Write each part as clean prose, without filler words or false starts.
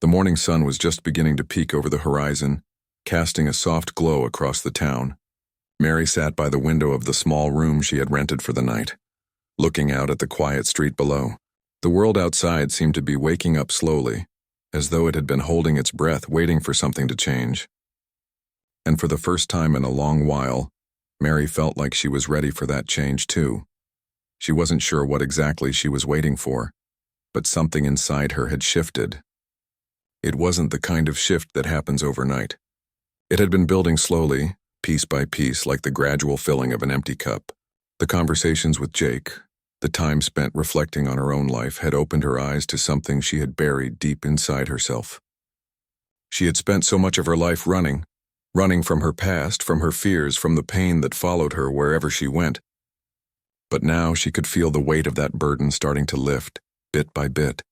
The morning sun was just beginning to peek over the horizon, casting a soft glow across the town. Mary sat by the window of the small room she had rented for the night, looking out at the quiet street below. The world outside seemed to be waking up slowly, as though it had been holding its breath waiting for something to change. And for the first time in a long while, Mary felt like she was ready for that change too. She wasn't sure what exactly she was waiting for, but something inside her had shifted. It wasn't the kind of shift that happens overnight. It had been building slowly, piece by piece, like the gradual filling of an empty cup. The conversations with Jake, the time spent reflecting on her own life, had opened her eyes to something she had buried deep inside herself. She had spent so much of her life running from her past, from her fears, from the pain that followed her wherever she went. But now she could feel the weight of that burden starting to lift, bit by bit.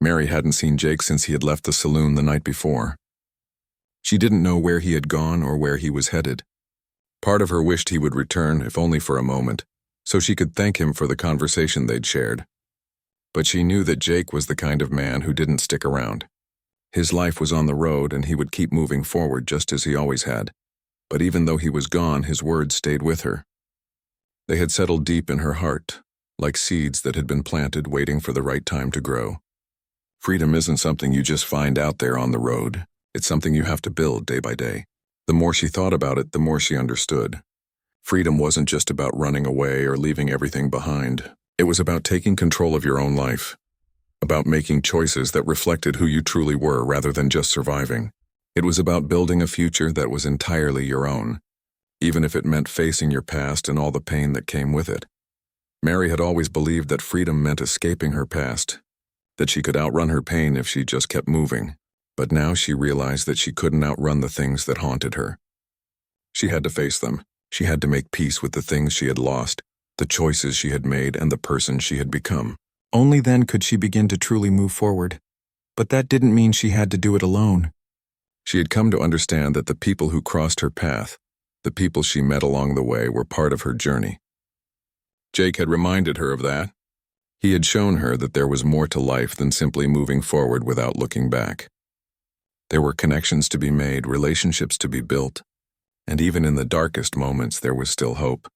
Mary hadn't seen Jake since he had left the saloon the night before. She didn't know where he had gone or where he was headed. Part of her wished he would return, if only for a moment, so she could thank him for the conversation they'd shared. But she knew that Jake was the kind of man who didn't stick around. His life was on the road and he would keep moving forward just as he always had. But even though he was gone, his words stayed with her. They had settled deep in her heart, like seeds that had been planted waiting for the right time to grow. Freedom isn't something you just find out there on the road. It's something you have to build day by day. The more she thought about it, the more she understood. Freedom wasn't just about running away or leaving everything behind. It was about taking control of your own life, about making choices that reflected who you truly were rather than just surviving. It was about building a future that was entirely your own, even if it meant facing your past and all the pain that came with it. Mary had always believed that freedom meant escaping her past, that she could outrun her pain if she just kept moving. But now she realized that she couldn't outrun the things that haunted her. She had to face them. She had to make peace with the things she had lost, the choices she had made, and the person she had become. Only then could she begin to truly move forward. But that didn't mean she had to do it alone. She had come to understand that the people who crossed her path, the people she met along the way, were part of her journey. Jake had reminded her of that. He had shown her that there was more to life than simply moving forward without looking back. There were connections to be made, relationships to be built, and even in the darkest moments there was still hope.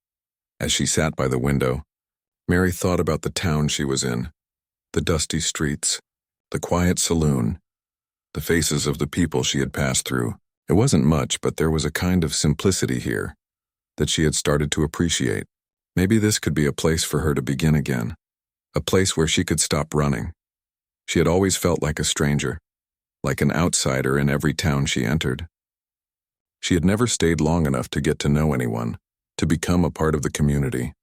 As she sat by the window, Mary thought about the town she was in, the dusty streets, the quiet saloon, the faces of the people she had passed through. It wasn't much, but there was a kind of simplicity here that she had started to appreciate. Maybe this could be a place for her to begin again. A place where she could stop running. She had always felt like a stranger, like an outsider in every town she entered. She had never stayed long enough to get to know anyone, to become a part of the community.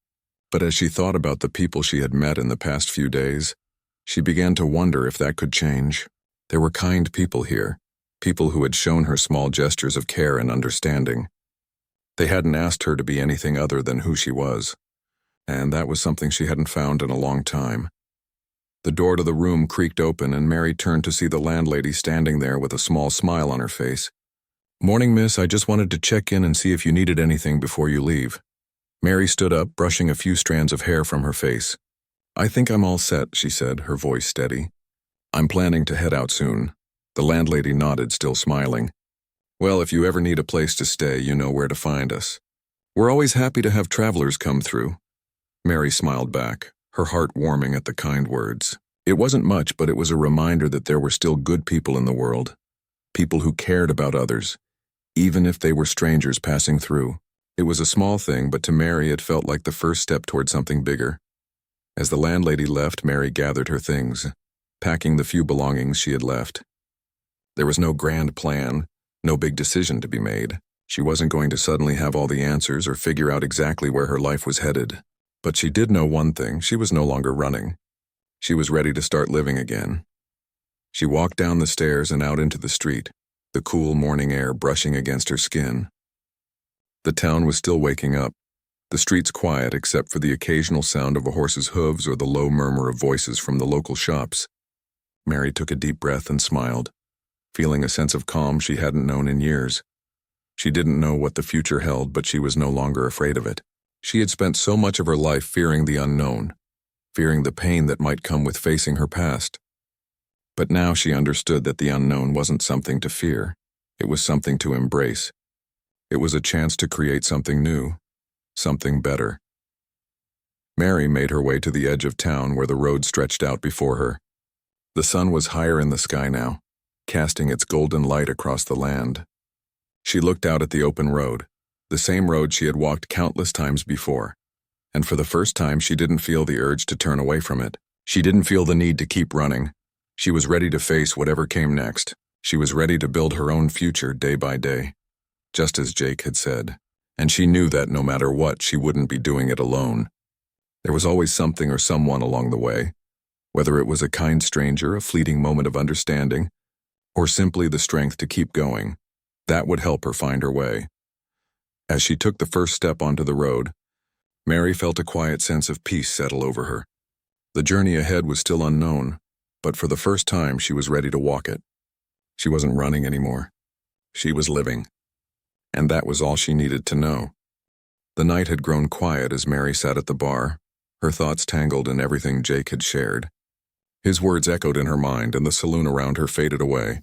But as she thought about the people she had met in the past few days, she began to wonder if that could change. There were kind people here, people who had shown her small gestures of care and understanding. They hadn't asked her to be anything other than who she was. And that was something she hadn't found in a long time. The door to the room creaked open and Mary turned to see the landlady standing there with a small smile on her face. "Morning, miss. I just wanted to check in and see if you needed anything before you leave." Mary stood up, brushing a few strands of hair from her face. "I think I'm all set," she said, her voice steady. "I'm planning to head out soon." The landlady nodded, still smiling. "Well, if you ever need a place to stay, you know where to find us. We're always happy to have travelers come through." Mary smiled back, her heart warming at the kind words. It wasn't much, but it was a reminder that there were still good people in the world, people who cared about others, even if they were strangers passing through. It was a small thing, but to Mary it felt like the first step toward something bigger. As the landlady left, Mary gathered her things, packing the few belongings she had left. There was no grand plan, no big decision to be made. She wasn't going to suddenly have all the answers or figure out exactly where her life was headed. But she did know one thing: she was no longer running. She was ready to start living again. She walked down the stairs and out into the street, the cool morning air brushing against her skin. The town was still waking up, the streets quiet except for the occasional sound of a horse's hooves or the low murmur of voices from the local shops. Mary took a deep breath and smiled, feeling a sense of calm she hadn't known in years. She didn't know what the future held, but she was no longer afraid of it. She had spent so much of her life fearing the unknown, fearing the pain that might come with facing her past. But now she understood that the unknown wasn't something to fear. It was something to embrace. It was a chance to create something new, something better. Mary made her way to the edge of town where the road stretched out before her. The sun was higher in the sky now, casting its golden light across the land. She looked out at the open road, the same road she had walked countless times before, and for the first time she didn't feel the urge to turn away from it. She didn't feel the need to keep running. She was ready to face whatever came next. She was ready to build her own future day by day, just as Jake had said, and she knew that no matter what, she wouldn't be doing it alone. There was always something or someone along the way, whether it was a kind stranger, a fleeting moment of understanding, or simply the strength to keep going. That would help her find her way. As she took the first step onto the road, Mary felt a quiet sense of peace settle over her. The journey ahead was still unknown, but for the first time she was ready to walk it. She wasn't running anymore. She was living. And that was all she needed to know. The night had grown quiet as Mary sat at the bar, her thoughts tangled in everything Jake had shared. His words echoed in her mind, and the saloon around her faded away.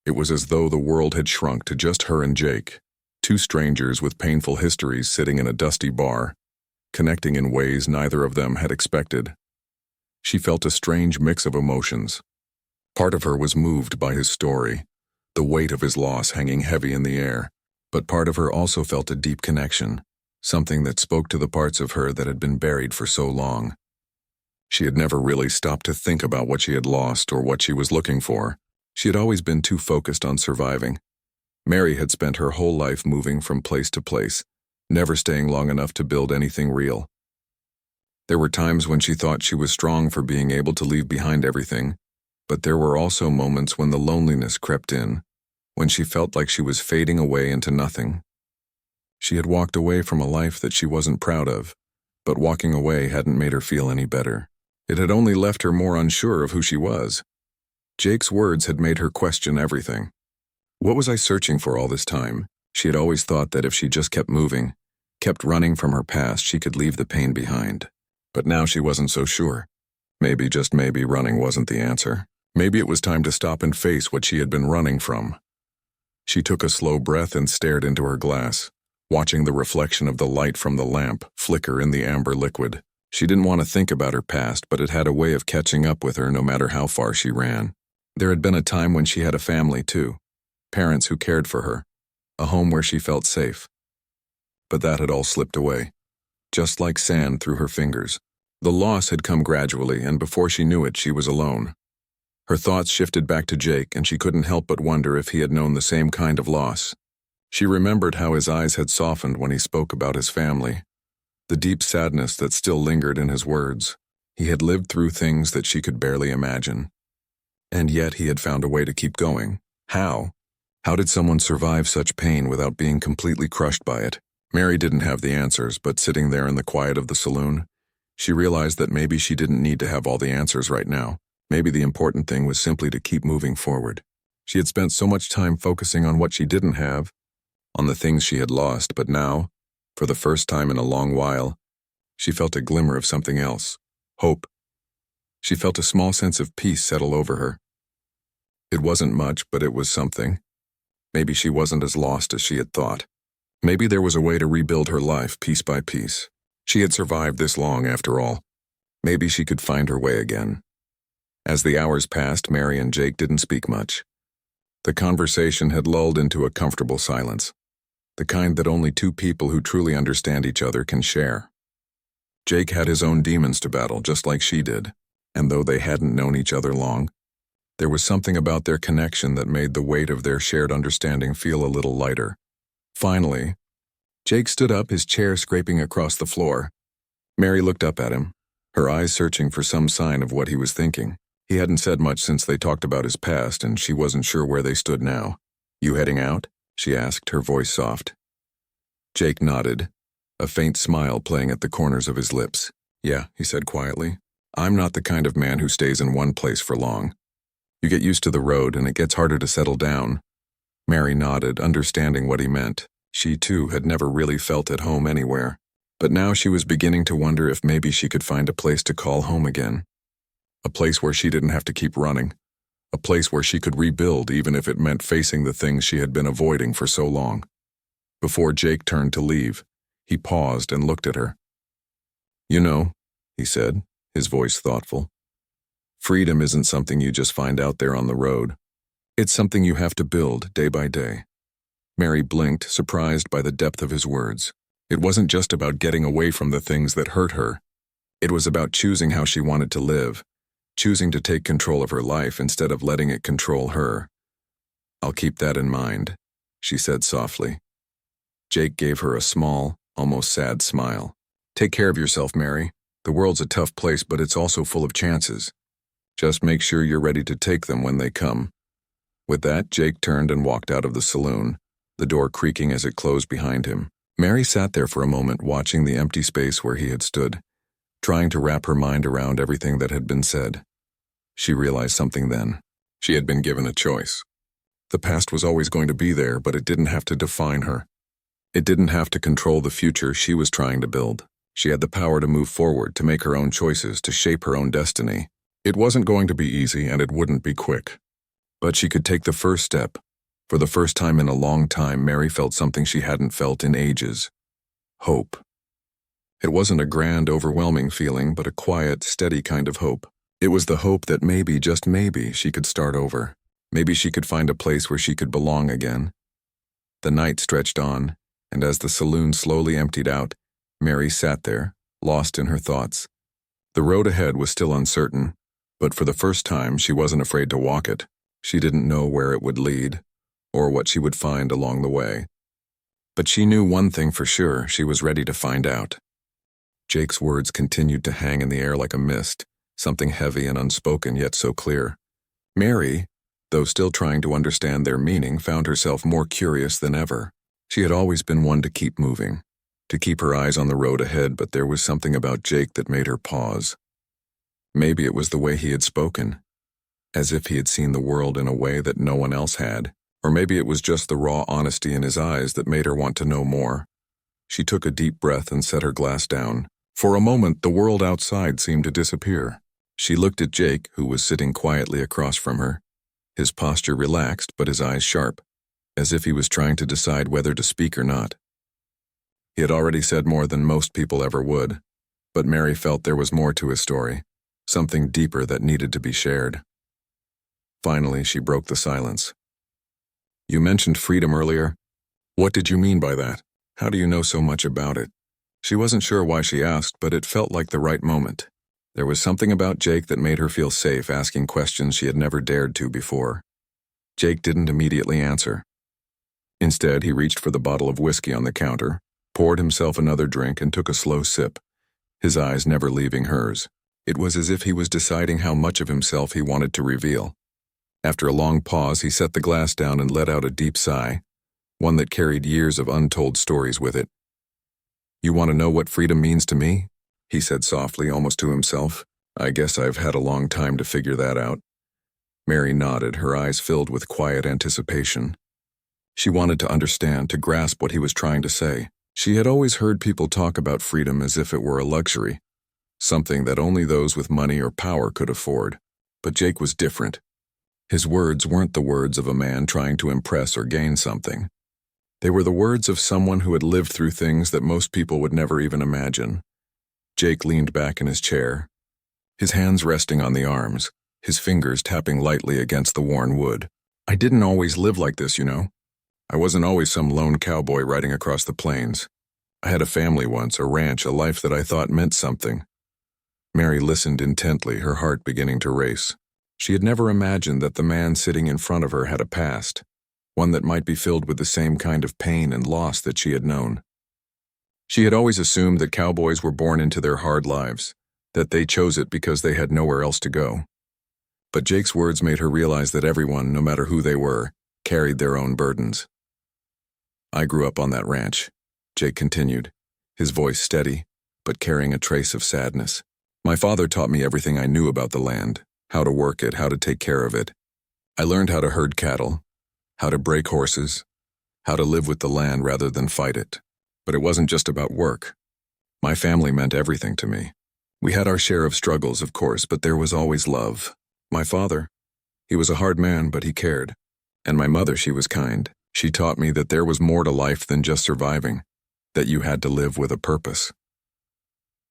It was as though the world had shrunk to just her and Jake, two strangers with painful histories sitting in a dusty bar, connecting in ways neither of them had expected. She felt a strange mix of emotions. Part of her was moved by his story, the weight of his loss hanging heavy in the air, but part of her also felt a deep connection, something that spoke to the parts of her that had been buried for so long. She had never really stopped to think about what she had lost or what she was looking for. She had always been too focused on surviving. Mary had spent her whole life moving from place to place, never staying long enough to build anything real. There were times when she thought she was strong for being able to leave behind everything, but there were also moments when the loneliness crept in, when she felt like she was fading away into nothing. She had walked away from a life that she wasn't proud of, but walking away hadn't made her feel any better. It had only left her more unsure of who she was. Jake's words had made her question everything. What was I searching for all this time? She had always thought that if she just kept moving, kept running from her past, she could leave the pain behind. But now she wasn't so sure. Maybe, just maybe, running wasn't the answer. Maybe it was time to stop and face what she had been running from. She took a slow breath and stared into her glass, watching the reflection of the light from the lamp flicker in the amber liquid. She didn't want to think about her past, but it had a way of catching up with her no matter how far she ran. There had been a time when she had a family too, parents who cared for her, a home where she felt safe. But that had all slipped away, just like sand through her fingers. The loss had come gradually, and before she knew it, she was alone. Her thoughts shifted back to Jake, and she couldn't help but wonder if he had known the same kind of loss. She remembered how his eyes had softened when he spoke about his family, the deep sadness that still lingered in his words. He had lived through things that she could barely imagine. And yet he had found a way to keep going. How? How did someone survive such pain without being completely crushed by it? Mary didn't have the answers, but sitting there in the quiet of the saloon, she realized that maybe she didn't need to have all the answers right now. Maybe the important thing was simply to keep moving forward. She had spent so much time focusing on what she didn't have, on the things she had lost, but now, for the first time in a long while, she felt a glimmer of something else, hope. She felt a small sense of peace settle over her. It wasn't much, but it was something. Maybe she wasn't as lost as she had thought. Maybe there was a way to rebuild her life piece by piece. She had survived this long after all. Maybe she could find her way again. As the hours passed, Mary and Jake didn't speak much. The conversation had lulled into a comfortable silence, the kind that only two people who truly understand each other can share. Jake had his own demons to battle, just like she did, and though they hadn't known each other long, there was something about their connection that made the weight of their shared understanding feel a little lighter. Finally, Jake stood up, his chair scraping across the floor. Mary looked up at him, her eyes searching for some sign of what he was thinking. He hadn't said much since they talked about his past, and she wasn't sure where they stood now. "You heading out?" she asked, her voice soft. Jake nodded, a faint smile playing at the corners of his lips. "Yeah," he said quietly. "I'm not the kind of man who stays in one place for long. You get used to the road, and it gets harder to settle down." Mary nodded, understanding what he meant. She, too, had never really felt at home anywhere. But now she was beginning to wonder if maybe she could find a place to call home again. A place where she didn't have to keep running. a place where she could rebuild even if it meant facing the things she had been avoiding for so long. Before Jake turned to leave, he paused and looked at her. "You know," he said, his voice thoughtful, "freedom isn't something you just find out there on the road. It's something you have to build day by day." Mary blinked, surprised by the depth of his words. It wasn't just about getting away from the things that hurt her. It was about choosing how she wanted to live, choosing to take control of her life instead of letting it control her. "I'll keep that in mind," she said softly. Jake gave her a small, almost sad smile. "Take care of yourself, Mary. The world's a tough place, but it's also full of chances. Just make sure you're ready to take them when they come." With that, Jake turned and walked out of the saloon, the door creaking as it closed behind him. Mary sat there for a moment, watching the empty space where he had stood, trying to wrap her mind around everything that had been said. She realized something then. She had been given a choice. The past was always going to be there, but it didn't have to define her. It didn't have to control the future she was trying to build. She had the power to move forward, to make her own choices, to shape her own destiny. It wasn't going to be easy, and it wouldn't be quick. But she could take the first step. For the first time in a long time, Mary felt something she hadn't felt in ages. Hope. It wasn't a grand, overwhelming feeling, but a quiet, steady kind of hope. It was the hope that maybe, just maybe, she could start over. Maybe she could find a place where she could belong again. The night stretched on, and as the saloon slowly emptied out, Mary sat there, lost in her thoughts. The road ahead was still uncertain, but for the first time she wasn't afraid to walk it. She didn't know where it would lead, or what she would find along the way. But she knew one thing for sure: she was ready to find out. Jake's words continued to hang in the air like a mist, something heavy and unspoken yet so clear. Mary, though still trying to understand their meaning, found herself more curious than ever. She had always been one to keep moving, to keep her eyes on the road ahead, but there was something about Jake that made her pause. Maybe it was the way he had spoken, as if he had seen the world in a way that no one else had. Or maybe it was just the raw honesty in his eyes that made her want to know more. She took a deep breath and set her glass down. For a moment, the world outside seemed to disappear. She looked at Jake, who was sitting quietly across from her, his posture relaxed but his eyes sharp, as if he was trying to decide whether to speak or not. He had already said more than most people ever would, but Mary felt there was more to his story, something deeper that needed to be shared. Finally, she broke the silence. "You mentioned freedom earlier. What did you mean by that? How do you know so much about it?" She wasn't sure why she asked, but it felt like the right moment. There was something about Jake that made her feel safe, asking questions she had never dared to before. Jake didn't immediately answer. Instead, he reached for the bottle of whiskey on the counter, poured himself another drink, and took a slow sip, his eyes never leaving hers. It was as if he was deciding how much of himself he wanted to reveal. After a long pause, he set the glass down and let out a deep sigh, one that carried years of untold stories with it. "You want to know what freedom means to me?" he said softly, almost to himself. "I guess I've had a long time to figure that out." Mary nodded, her eyes filled with quiet anticipation. She wanted to understand, to grasp what he was trying to say. She had always heard people talk about freedom as if it were a luxury, something that only those with money or power could afford. But Jake was different. His words weren't the words of a man trying to impress or gain something. They were the words of someone who had lived through things that most people would never even imagine. Jake leaned back in his chair, his hands resting on the arms, his fingers tapping lightly against the worn wood. "I didn't always live like this, you know. I wasn't always some lone cowboy riding across the plains. I had a family once, a ranch, a life that I thought meant something." Mary listened intently, her heart beginning to race. She had never imagined that the man sitting in front of her had a past, one that might be filled with the same kind of pain and loss that she had known. She had always assumed that cowboys were born into their hard lives, that they chose it because they had nowhere else to go. But Jake's words made her realize that everyone, no matter who they were, carried their own burdens. "I grew up on that ranch," Jake continued, his voice steady, but carrying a trace of sadness. "My father taught me everything I knew about the land, how to work it, how to take care of it. I learned how to herd cattle, how to break horses, how to live with the land rather than fight it. But it wasn't just about work. My family meant everything to me. We had our share of struggles, of course, but there was always love. My father, He was a hard man, but he cared. And my mother, she was kind. She taught me that there was more to life than just surviving, that you had to live with a purpose.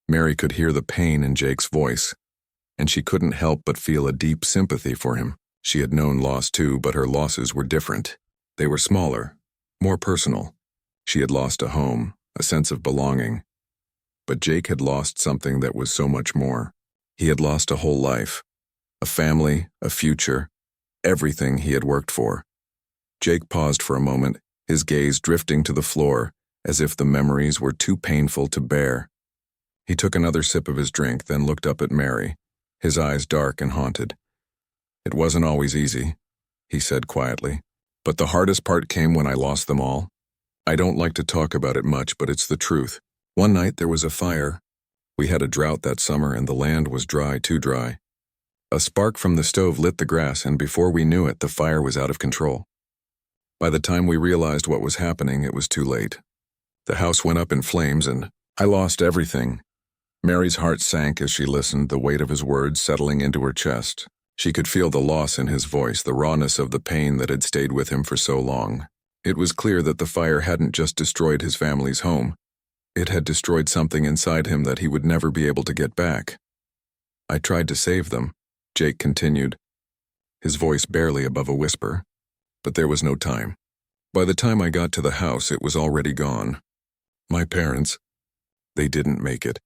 Mary could hear the pain in Jake's voice, and she couldn't help but feel a deep sympathy for him. She had known loss too, but her losses were different. They were smaller, more personal. She had lost a home, a sense of belonging. But Jake had lost something that was so much more. He had lost a whole life, a family, a future, everything he had worked for. Jake paused for a moment, his gaze drifting to the floor, as if the memories were too painful to bear. He took another sip of his drink, then looked up at Mary, his eyes dark and haunted. "It wasn't always easy," he said quietly, "but the hardest part came when I lost them all. I don't like to talk about it much, but it's the truth. One night there was a fire. We had a drought that summer and the land was dry, too dry. A spark from the stove lit the grass, and before we knew it, the fire was out of control. By the time we realized what was happening, it was too late. The house went up in flames and I lost everything." Mary's heart sank as she listened, the weight of his words settling into her chest. She could feel the loss in his voice, the rawness of the pain that had stayed with him for so long. It was clear that the fire hadn't just destroyed his family's home. It had destroyed something inside him that he would never be able to get back. "I tried to save them," Jake continued, his voice barely above a whisper. "But there was no time. By the time I got to the house, it was already gone. My parents, they didn't make it.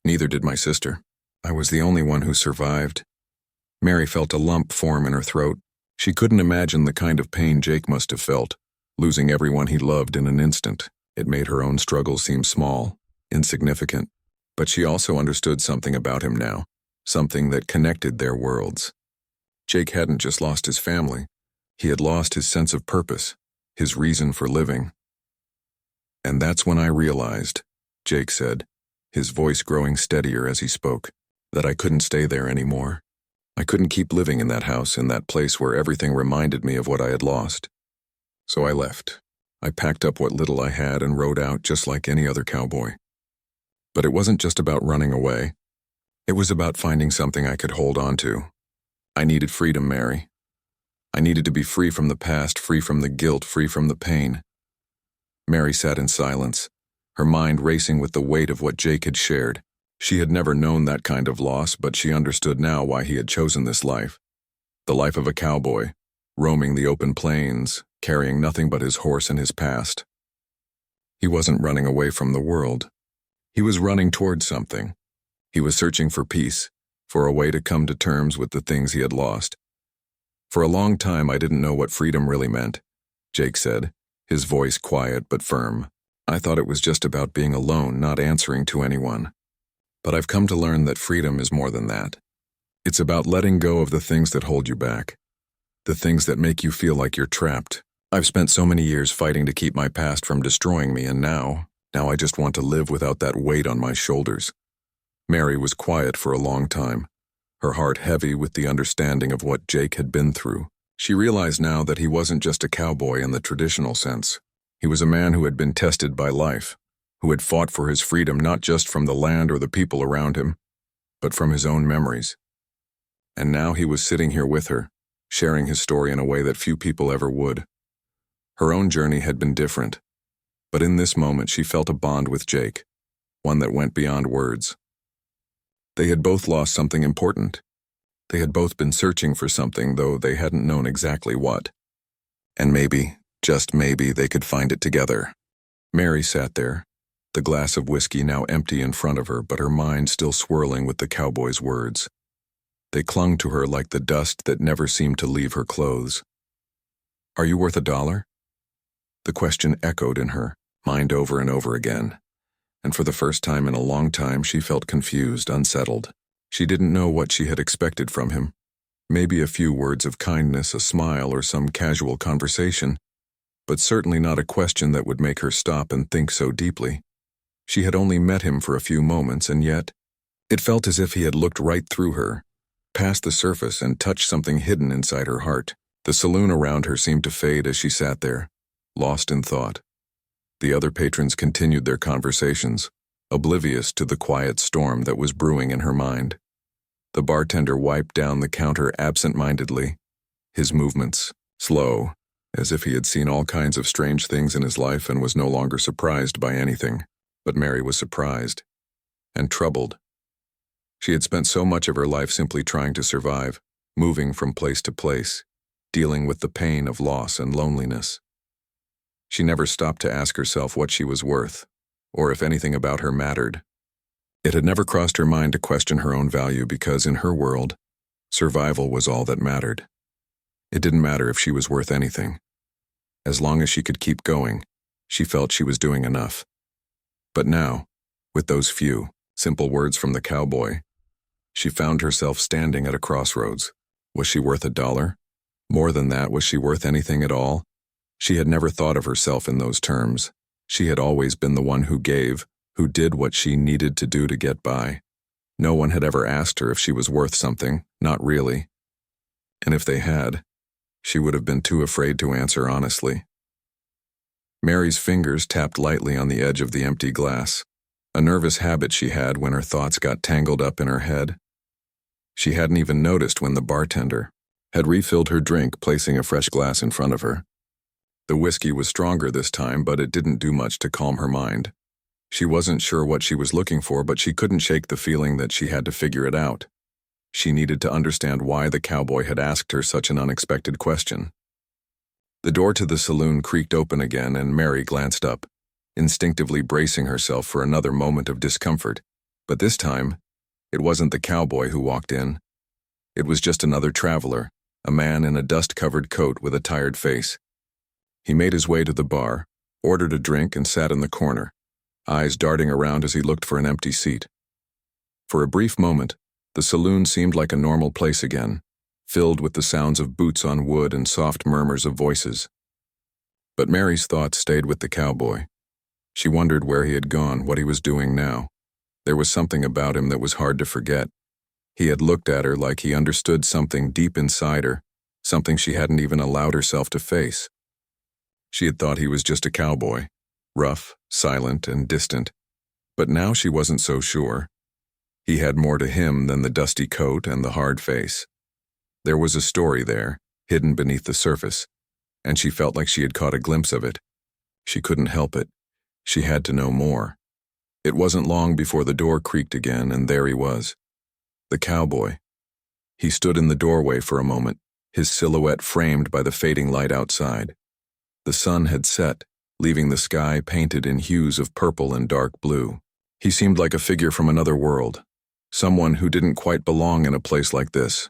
Neither did my sister. I was the only one who survived." Mary felt a lump form in her throat. She couldn't imagine the kind of pain Jake must have felt, losing everyone he loved in an instant. It made her own struggles seem small, insignificant. But she also understood something about him now, something that connected their worlds. Jake hadn't just lost his family. He had lost his sense of purpose, his reason for living. "And that's when I realized," Jake said, his voice growing steadier as he spoke, "that I couldn't stay there anymore. I couldn't keep living in that house, in that place where everything reminded me of what I had lost. So I left. I packed up what little I had and rode out just like any other cowboy. But it wasn't just about running away. It was about finding something I could hold on to. I needed freedom, Mary. I needed to be free from the past, free from the guilt, free from the pain." Mary sat in silence, her mind racing with the weight of what Jake had shared. She had never known that kind of loss, but she understood now why he had chosen this life. The life of a cowboy, roaming the open plains, carrying nothing but his horse and his past. He wasn't running away from the world. He was running towards something. He was searching for peace, for a way to come to terms with the things he had lost. "For a long time I didn't know what freedom really meant," Jake said, his voice quiet but firm. "I thought it was just about being alone, not answering to anyone. But I've come to learn that freedom is more than that. It's about letting go of the things that hold you back, the things that make you feel like you're trapped. I've spent so many years fighting to keep my past from destroying me, and now I just want to live without that weight on my shoulders." Mary was quiet for a long time, her heart heavy with the understanding of what Jake had been through. She realized now that he wasn't just a cowboy in the traditional sense. He was a man who had been tested by life, who had fought for his freedom not just from the land or the people around him, but from his own memories. And now he was sitting here with her, sharing his story in a way that few people ever would. Her own journey had been different, but in this moment she felt a bond with Jake, one that went beyond words. They had both lost something important. They had both been searching for something, though they hadn't known exactly what. And maybe, just maybe, they could find it together. Mary sat there, the glass of whiskey now empty in front of her, but her mind still swirling with the cowboy's words. They clung to her like the dust that never seemed to leave her clothes. "Are you worth $1?" The question echoed in her mind over and over again. And for the first time in a long time, she felt confused, unsettled. She didn't know what she had expected from him. Maybe a few words of kindness, a smile, or some casual conversation, but certainly not a question that would make her stop and think so deeply. She had only met him for a few moments, and yet it felt as if he had looked right through her, past the surface, and touched something hidden inside her heart. The saloon around her seemed to fade as she sat there, lost in thought. The other patrons continued their conversations, oblivious to the quiet storm that was brewing in her mind. The bartender wiped down the counter absent-mindedly, his movements slow, as if he had seen all kinds of strange things in his life and was no longer surprised by anything. But Mary was surprised and troubled. She had spent so much of her life simply trying to survive, moving from place to place, dealing with the pain of loss and loneliness. She never stopped to ask herself what she was worth, or if anything about her mattered. It had never crossed her mind to question her own value because, in her world, survival was all that mattered. It didn't matter if she was worth anything. As long as she could keep going, she felt she was doing enough. But now, with those few, simple words from the cowboy, she found herself standing at a crossroads. Was she worth $1? More than that, was she worth anything at all? She had never thought of herself in those terms. She had always been the one who gave, who did what she needed to do to get by. No one had ever asked her if she was worth something, not really. And if they had, she would have been too afraid to answer honestly. Mary's fingers tapped lightly on the edge of the empty glass, a nervous habit she had when her thoughts got tangled up in her head. She hadn't even noticed when the bartender had refilled her drink, placing a fresh glass in front of her. The whiskey was stronger this time, but it didn't do much to calm her mind. She wasn't sure what she was looking for, but she couldn't shake the feeling that she had to figure it out. She needed to understand why the cowboy had asked her such an unexpected question. The door to the saloon creaked open again, and Mary glanced up, instinctively bracing herself for another moment of discomfort. But this time, it wasn't the cowboy who walked in. It was just another traveler, a man in a dust-covered coat with a tired face. He made his way to the bar, ordered a drink, and sat in the corner, eyes darting around as he looked for an empty seat. For a brief moment, the saloon seemed like a normal place again, filled with the sounds of boots on wood and soft murmurs of voices. But Mary's thoughts stayed with the cowboy. She wondered where he had gone, what he was doing now. There was something about him that was hard to forget. He had looked at her like he understood something deep inside her, something she hadn't even allowed herself to face. She had thought he was just a cowboy, rough, silent, and distant. But now she wasn't so sure. He had more to him than the dusty coat and the hard face. There was a story there, hidden beneath the surface, and she felt like she had caught a glimpse of it. She couldn't help it. She had to know more. It wasn't long before the door creaked again, and there he was. The cowboy. He stood in the doorway for a moment, his silhouette framed by the fading light outside. The sun had set, leaving the sky painted in hues of purple and dark blue. He seemed like a figure from another world, someone who didn't quite belong in a place like this.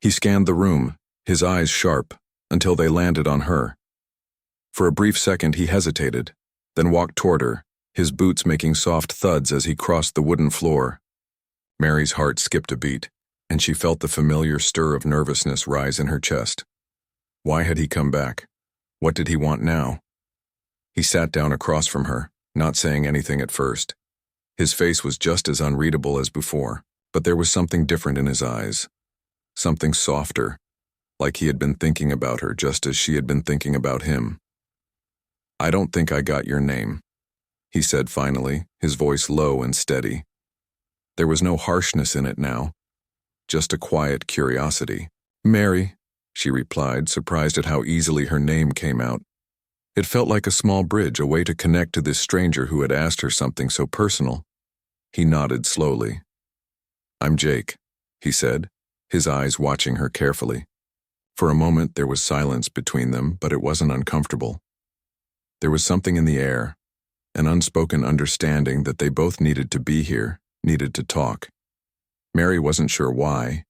He scanned the room, his eyes sharp, until they landed on her. For a brief second he hesitated, then walked toward her, his boots making soft thuds as he crossed the wooden floor. Mary's heart skipped a beat, and she felt the familiar stir of nervousness rise in her chest. Why had he come back? What did he want now? He sat down across from her, not saying anything at first. His face was just as unreadable as before, but there was something different in his eyes. Something softer, like he had been thinking about her just as she had been thinking about him. "I don't think I got your name," he said finally, his voice low and steady. There was no harshness in it now, just a quiet curiosity. "Mary," she replied, surprised at how easily her name came out. It felt like a small bridge, a way to connect to this stranger who had asked her something so personal. He nodded slowly. "I'm Jake," he said, his eyes watching her carefully. For a moment there was silence between them, but it wasn't uncomfortable. There was something in the air, an unspoken understanding that they both needed to be here, needed to talk. Mary wasn't sure why,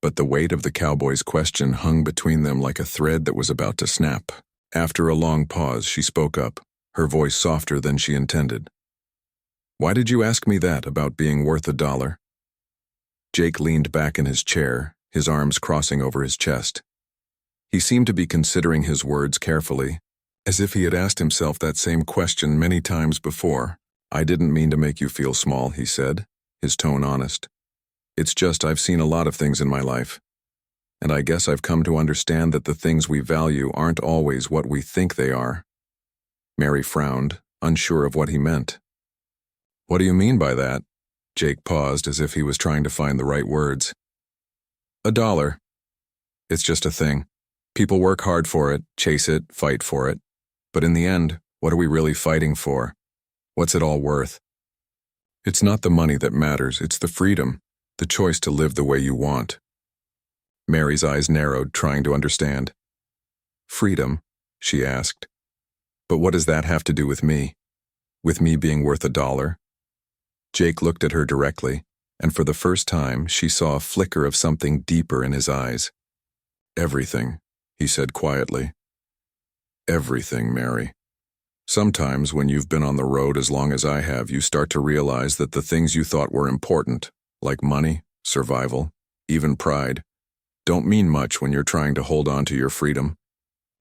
but the weight of the cowboy's question hung between them like a thread that was about to snap. After a long pause, she spoke up, her voice softer than she intended. "Why did you ask me that about being worth $1?" Jake leaned back in his chair, his arms crossing over his chest. He seemed to be considering his words carefully, as if he had asked himself that same question many times before. "I didn't mean to make you feel small," he said, his tone honest. "It's just I've seen a lot of things in my life, and I guess I've come to understand that the things we value aren't always what we think they are." Mary frowned, unsure of what he meant. "What do you mean by that?" Jake paused as if he was trying to find the right words. $1. It's just a thing. People work hard for it, chase it, fight for it. But in the end, what are we really fighting for? What's it all worth? It's not the money that matters, it's the freedom, the choice to live the way you want. Mary's eyes narrowed, trying to understand. Freedom, she asked. But what does that have to do with me? With me being worth $1? Jake looked at her directly, and for the first time she saw a flicker of something deeper in his eyes. Everything, he said quietly. Everything, Mary. Sometimes when you've been on the road as long as I have, you start to realize that the things you thought were important, like money, survival, even pride, don't mean much when you're trying to hold on to your freedom.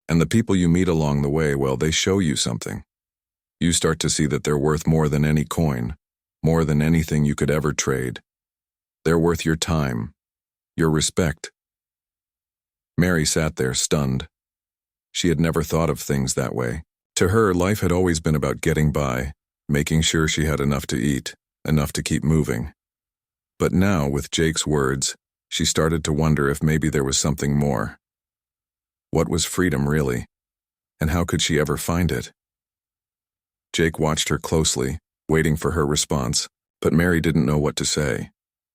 And the people you meet along the way, well, they show you something. You start to see that they're worth more than any coin, more than anything you could ever trade. They're worth your time, your respect. Mary sat there, stunned. She had never thought of things that way. To her, life had always been about getting by, making sure she had enough to eat, enough to keep moving. But now, with Jake's words, she started to wonder if maybe there was something more. What was freedom, really? And how could she ever find it? Jake watched her closely, waiting for her response, but Mary didn't know what to say.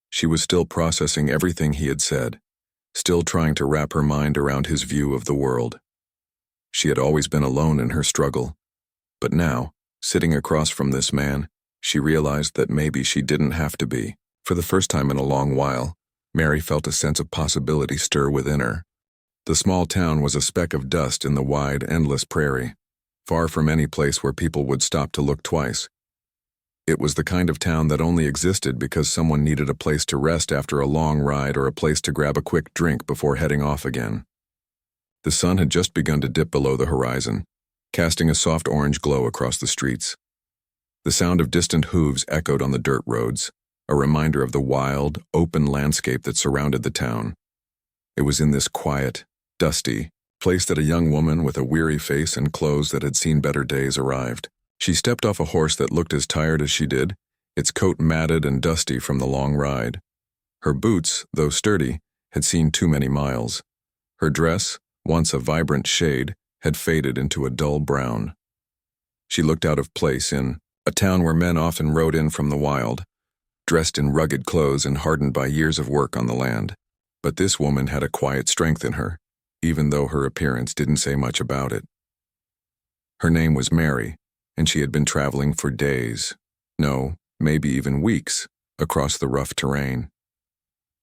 She was still processing everything he had said, still trying to wrap her mind around his view of the world. She had always been alone in her struggle, but now, sitting across from this man, she realized that maybe she didn't have to be. For the first time in a long while, Mary felt a sense of possibility stir within her. The small town was a speck of dust in the wide, endless prairie, far from any place where people would stop to look twice. It was the kind of town that only existed because someone needed a place to rest after a long ride or a place to grab a quick drink before heading off again. The sun had just begun to dip below the horizon, casting a soft orange glow across the streets. The sound of distant hooves echoed on the dirt roads, a reminder of the wild, open landscape that surrounded the town. It was in this quiet, dusty place that a young woman with a weary face and clothes that had seen better days arrived. She stepped off a horse that looked as tired as she did, its coat matted and dusty from the long ride. Her boots, though sturdy, had seen too many miles. Her dress, once a vibrant shade, had faded into a dull brown. She looked out of place in a town where men often rode in from the wild, dressed in rugged clothes and hardened by years of work on the land. But this woman had a quiet strength in her, even though her appearance didn't say much about it. Her name was Mary, and she had been traveling for days, no, maybe even weeks, across the rough terrain.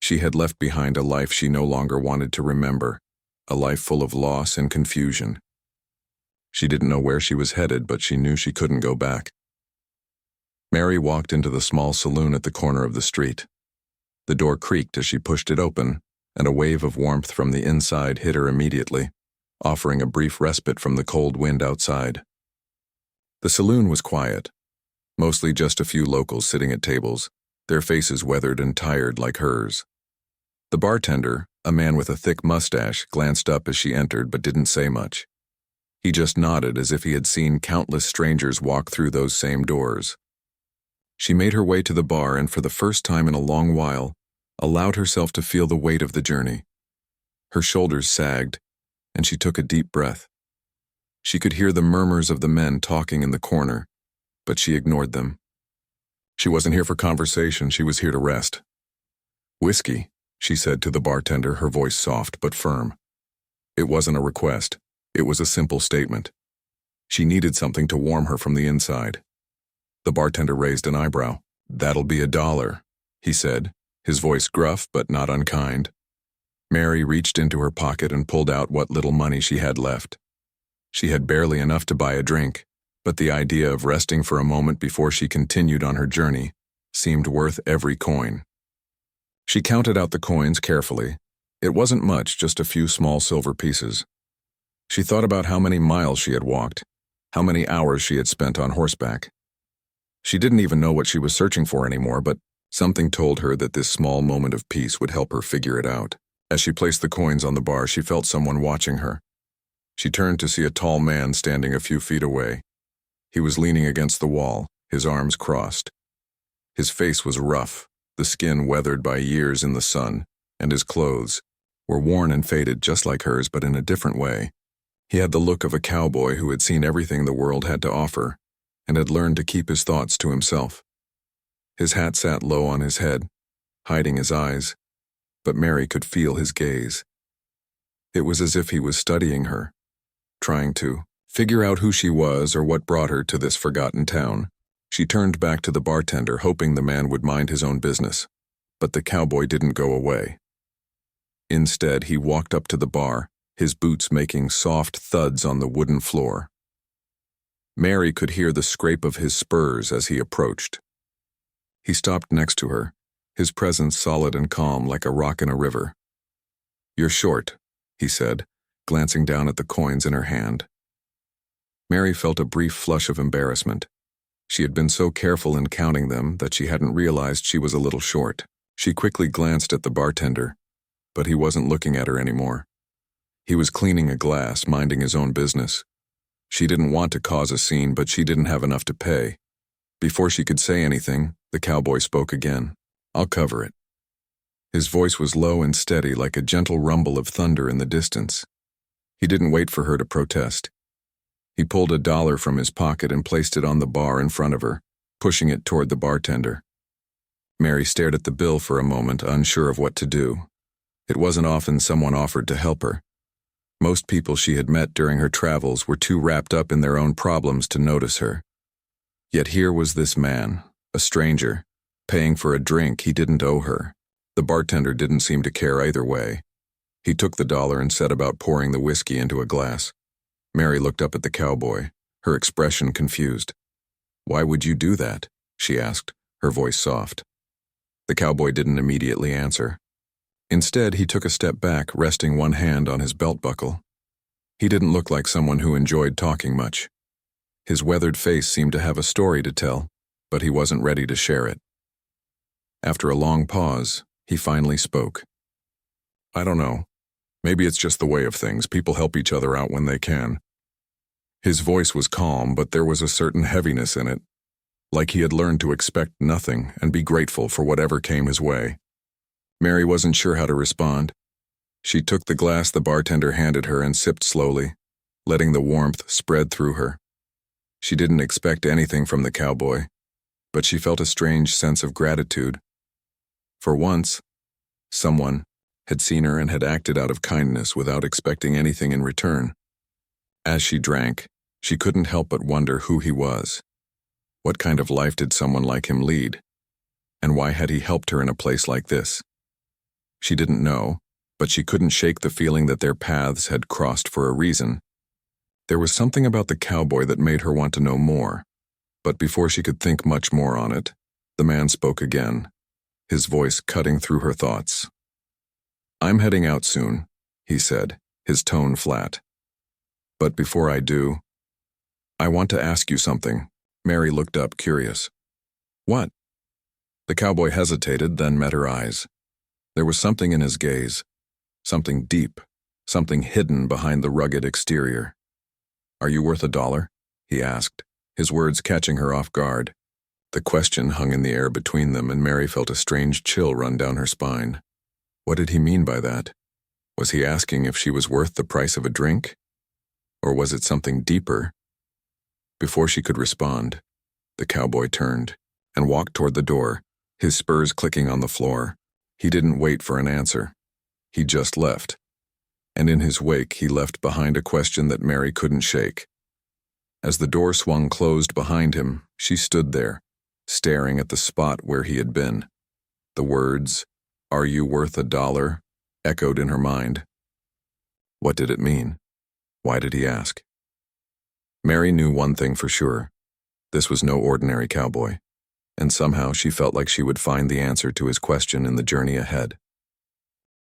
She had left behind a life she no longer wanted to remember, a life full of loss and confusion. She didn't know where she was headed, but she knew she couldn't go back. Mary walked into the small saloon at the corner of the street. The door creaked as she pushed it open, and a wave of warmth from the inside hit her immediately, offering a brief respite from the cold wind outside. The saloon was quiet, mostly just a few locals sitting at tables, their faces weathered and tired like hers. The bartender, a man with a thick mustache, glanced up as she entered but didn't say much. He just nodded as if he had seen countless strangers walk through those same doors. She made her way to the bar and for the first time in a long while, allowed herself to feel the weight of the journey. Her shoulders sagged, and she took a deep breath. She could hear the murmurs of the men talking in the corner, but she ignored them. She wasn't here for conversation, she was here to rest. "Whiskey," she said to the bartender, her voice soft but firm. It wasn't a request, it was a simple statement. She needed something to warm her from the inside. The bartender raised an eyebrow. "That'll be $1, he said, his voice gruff but not unkind. Mary reached into her pocket and pulled out what little money she had left. She had barely enough to buy a drink, but the idea of resting for a moment before she continued on her journey seemed worth every coin. She counted out the coins carefully. It wasn't much, just a few small silver pieces. She thought about how many miles she had walked, how many hours she had spent on horseback. She didn't even know what she was searching for anymore, but something told her that this small moment of peace would help her figure it out. As she placed the coins on the bar, she felt someone watching her. She turned to see a tall man standing a few feet away. He was leaning against the wall, his arms crossed. His face was rough, the skin weathered by years in the sun, and his clothes, were worn and faded just like hers, but in a different way. He had the look of a cowboy who had seen everything the world had to offer and had learned to keep his thoughts to himself. His hat sat low on his head, hiding his eyes, but Mary could feel his gaze. It was as if he was studying her, trying to figure out who she was or what brought her to this forgotten town. She turned back to the bartender, hoping the man would mind his own business. But the cowboy didn't go away. Instead, he walked up to the bar, his boots making soft thuds on the wooden floor. Mary could hear the scrape of his spurs as he approached. He stopped next to her, his presence solid and calm like a rock in a river. "You're short," he said, glancing down at the coins in her hand. Mary felt a brief flush of embarrassment. She had been so careful in counting them that she hadn't realized she was a little short. She quickly glanced at the bartender, but he wasn't looking at her anymore. He was cleaning a glass, minding his own business. She didn't want to cause a scene, but she didn't have enough to pay. Before she could say anything, the cowboy spoke again. "I'll cover it." His voice was low and steady, like a gentle rumble of thunder in the distance. He didn't wait for her to protest. He pulled $1 from his pocket and placed it on the bar in front of her, pushing it toward the bartender. Mary stared at the bill for a moment, unsure of what to do. It wasn't often someone offered to help her. Most people she had met during her travels were too wrapped up in their own problems to notice her. Yet here was this man, a stranger, paying for a drink he didn't owe her. The bartender didn't seem to care either way. He took the $1 and set about pouring the whiskey into a glass. Mary looked up at the cowboy, her expression confused. "Why would you do that?" she asked, her voice soft. The cowboy didn't immediately answer. Instead, he took a step back, resting one hand on his belt buckle. He didn't look like someone who enjoyed talking much. His weathered face seemed to have a story to tell, but he wasn't ready to share it. After a long pause, he finally spoke. "I don't know. Maybe it's just the way of things. People help each other out when they can." His voice was calm, but there was a certain heaviness in it, like he had learned to expect nothing and be grateful for whatever came his way. Mary wasn't sure how to respond. She took the glass the bartender handed her and sipped slowly, letting the warmth spread through her. She didn't expect anything from the cowboy, but she felt a strange sense of gratitude. For once, someone had seen her and had acted out of kindness without expecting anything in return. As she drank, she couldn't help but wonder who he was. What kind of life did someone like him lead? And why had he helped her in a place like this? She didn't know, but she couldn't shake the feeling that their paths had crossed for a reason. There was something about the cowboy that made her want to know more, but before she could think much more on it, the man spoke again, his voice cutting through her thoughts. "I'm heading out soon," he said, his tone flat. "But before I do, I want to ask you something." Mary looked up, curious. "What?" The cowboy hesitated, then met her eyes. There was something in his gaze, something deep, something hidden behind the rugged exterior. "Are you worth $1?" he asked, his words catching her off guard. The question hung in the air between them, and Mary felt a strange chill run down her spine. What did he mean by that? Was he asking if she was worth the price of a drink? Or was it something deeper? Before she could respond, the cowboy turned and walked toward the door, his spurs clicking on the floor. He didn't wait for an answer. He just left. And in his wake, he left behind a question that Mary couldn't shake. As the door swung closed behind him, she stood there, staring at the spot where he had been. The words, "Are you worth $1?" echoed in her mind. What did it mean? Why did he ask? Mary knew one thing for sure. This was no ordinary cowboy, and somehow she felt like she would find the answer to his question in the journey ahead.